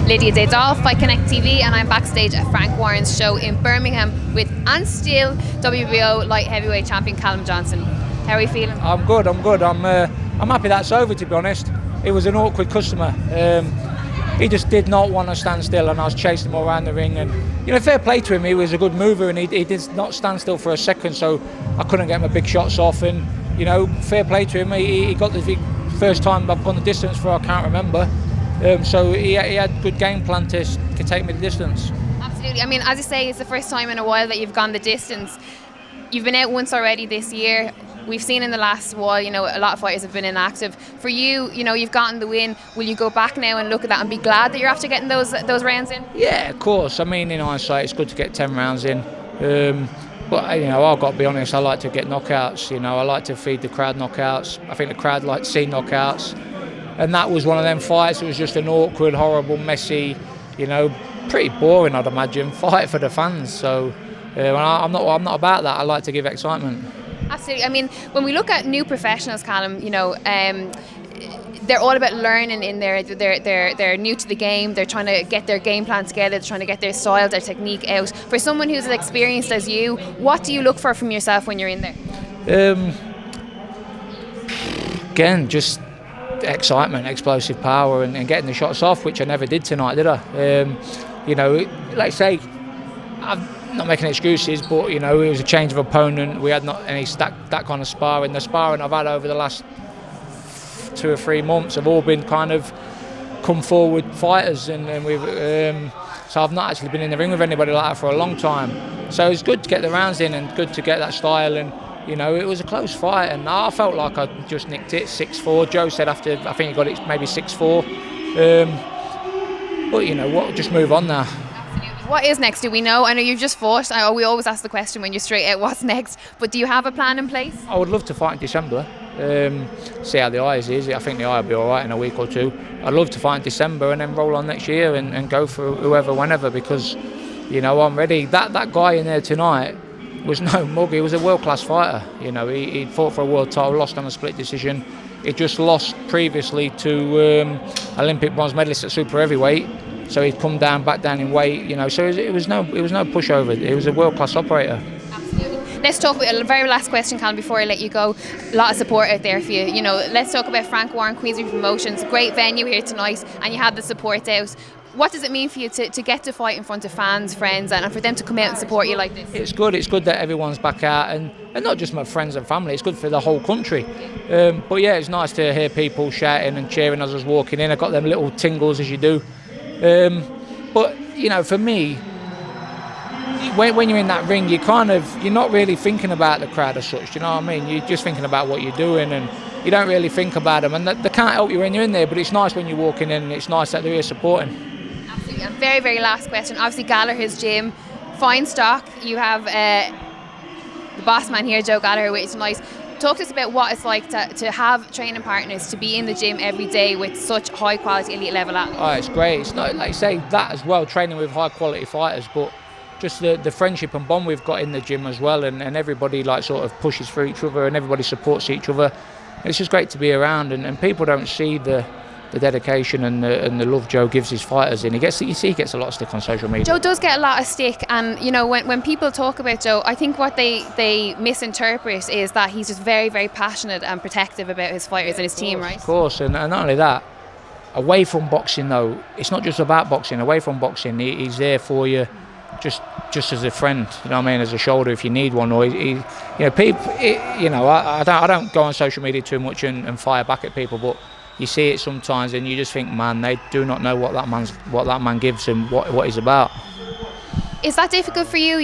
Lydia Daydahl, Fight Connect TV, and I'm backstage at Frank Warren's show in Birmingham with and still WBO light heavyweight champion Callum Johnson. How are you feeling? I'm good. I'm happy that's over, to be honest. It was an awkward customer. He just did not want to stand still, and I was chasing him all around the ring. And fair play to him. He was a good mover, and he did not stand still for a second, so I couldn't get my big shots off. And fair play to him. He got the first time I've gone the distance for I can't remember. So he had a good game plan to take me the distance. Absolutely. I mean, as you say, it's the first time in a while that you've gone the distance. You've been out once already this year. We've seen in the last while, a lot of fighters have been inactive. For you, you've gotten the win. Will you go back now and look at that and be glad that you're after getting those rounds in? Yeah, of course. I mean, in hindsight, it's good to get 10 rounds in. But I've got to be honest, I like to get knockouts. I like to feed the crowd knockouts. I think the crowd like to see knockouts. And that was one of them fights. It was just an awkward, horrible, messy, pretty boring, I'd imagine, fight for the fans. So I'm not about that. I like to give excitement. Absolutely. I mean, when we look at new professionals, Callum, they're all about learning in there. They're new to the game. They're trying to get their game plan together. They're trying to get their style, their technique out. For someone who's as experienced as you, what do you look for from yourself when you're in there? Again, just excitement, explosive power, and getting the shots off, which I never did tonight, did I? Like I say, I'm not making excuses, but it was a change of opponent. We had not any that kind of sparring. The sparring I've had over the last 2 or 3 months have all been kind of come forward fighters, and we've so I've not actually been in the ring with anybody like that for a long time. So it's good to get the rounds in and good to get that style. And it was a close fight, and I felt like I just nicked it 6-4. Joe said after, I think he got it maybe 6-4. But what, just move on now. Absolutely. What is next? Do we know? I know you've just fought. We always ask the question when you're straight out, what's next? But do you have a plan in place? I would love to fight in December. See how the eyes is. I think the eye will be all right in a week or two. I'd love to fight in December and then roll on next year and go for whoever, whenever, because I'm ready. That guy in there tonight was no mug. He was a world-class fighter. He fought for a world title, lost on a split decision. He just lost previously to Olympic bronze medalist at super heavyweight, so he'd come back down in weight. So it was no pushover. He was a world-class operator. Absolutely. Let's talk about a very last question, Callum, before I let you go. A lot of support out there for you. Let's talk about Frank Warren, Queensbury Promotions. Great venue here tonight, and you had the support out. What does it mean for you to get to fight in front of fans, friends, and for them to come out and support you like this? It's good. It's good that everyone's back out, and not just my friends and family. It's good for the whole country. But yeah, it's nice to hear people shouting and cheering as I was walking in. I got them little tingles as you do. But for me, when you're in that ring, you're not really thinking about the crowd as such. You know what I mean? You're just thinking about what you're doing, and you don't really think about them. And they can't help you when you're in there. But it's nice when you're walking in, and it's nice that they're here supporting. Absolutely. And very, very last question. Obviously, Gallagher's gym, fine stock. You have the boss man here, Joe Gallagher, with you tonight. Talk to us about what it's like to have training partners, to be in the gym every day with such high quality elite level athletes. Oh, it's great. It's not like you say that as well, training with high quality fighters, but just the friendship and bond we've got in the gym as well, and everybody sort of pushes for each other, and everybody supports each other. It's just great to be around, and people don't see the dedication and the love Joe gives his fighters, and he gets a lot of stick on social media. Joe does get a lot of stick, and when people talk about Joe, I think what they misinterpret is that he's just very, very passionate and protective about his fighters and his team, right? Of course, and not only that, away from boxing though, it's not just about boxing. Away from boxing, he's there for you, just as a friend, as a shoulder if you need one, or people. I don't go on social media too much and fire back at people, but you see it sometimes, and you just think, man, they do not know what that man gives and what he's about. Is that difficult for you,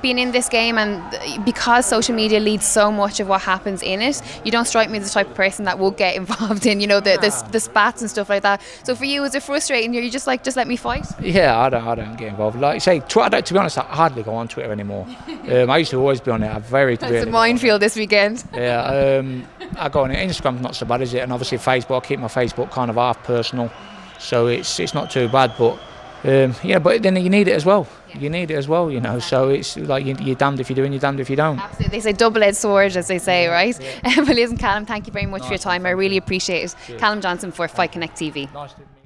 being in this game, and because social media leads so much of what happens in it, you don't strike me as the type of person that will get involved in, the spats and stuff like that. So for you, is it frustrating? You're just like, just let me fight? Yeah, I don't get involved. Like you say, to be honest, I hardly go on Twitter anymore. I used to always be on it. It's a minefield this weekend. Yeah, I go on it. Instagram's not so bad, is it? And obviously Facebook, I keep my Facebook kind of half personal, so it's not too bad, but but then you need it as well. You need it as well, so it's like you're damned if you do and you're damned if you don't. Absolutely. They say double-edged sword, as they say, right? Yeah. But listen, Callum, thank you very much for your time. I really appreciate it. Cheers. Callum Johnson for Fight Connect TV. Nice to meet you.